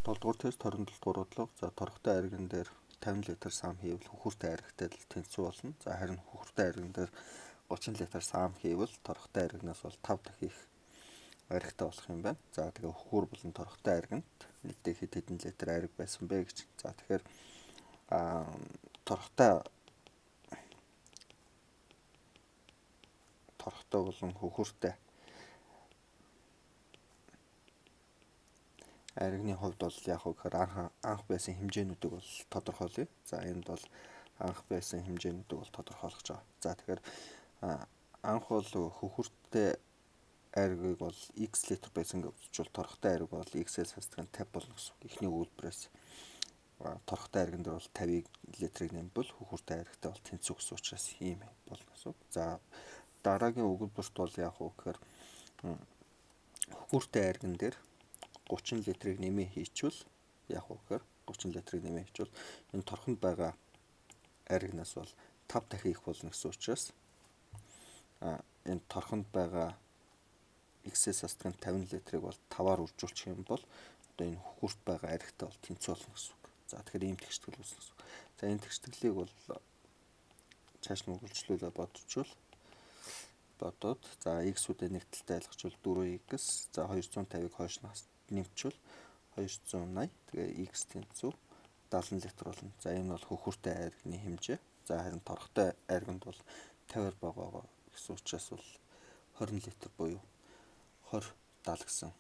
7 дугаар тест 27 дугаар бодлого. За торготой айрган дээр 50 литр саам хийвэл хөхүүртэй айргатай л тэнцүү болно. За харин хөхүүртэй айрган дээр 30 литр саам хийвэл торготой айрганаас бол 5 дахин их айргатай болох юм байна. За тэгээ хөхүүр болон торготой айрганд нийтдээ хэд хэдэн литр айраг байсан бэ гэж. За тэгэхээр торготой болон хөхүүртэй айрагны хувьд бол яг гэхээр анх байсан хэмжээнүүдийг бол тодорхойлъё. За энд бол анх байсан хэмжээнүүдийг бол тодорхойлгож байгаа. За тэгэхээр анх бол хөхүүртэй айргийг бол x литр байсан гэж үзвэл торготой айраг бол x-ээс хасдаг нь 50 болно гэсэн үг. Эхний үйлдвэрээс торготой айрган дээр бол 50 литрийг нэмбэл хөхүүртэй айрагтай бол тэнцүү гэсэн учраас ийм болно гэсэн үг. За дараагийн өгүүлбэрт бол яг гэхээр хөхүүртэй айрган дээр 30 литрийг нэмээ хийчихвэл яг гэхээр 30 литрийг нэмээ хийчихвэл энэ торхонд байгаа айрагнаас бол 5 дахин их болно гэсэн учраас энэ торхонд байгаа x-ээс хасдаг нь 50 литрийг бол 5-аар үржүүлчих юм бол одоо энэ хөхүүрт байгаа айрагтай бол тэнцүү болно гэсэн үг. За тэгэхээр ийм тэгштгэл үүснэ гэсэн үг. За энэ тэгштгэлийг бол цааш нь үргэлжлүүлээ бодоод за x-үүдээ нэг талтай айлгачвал 4x за 250-ыг хойш нэмчвэл 280 тэгээ x тэнцүү 70 литр болно. За энэ бол хөхүүртэй айрганы хэмжээ. За харин торготой айрганд бол 50-аар байгаа гэсэн учраас бол 20 литр буюу 20 70 гэсэн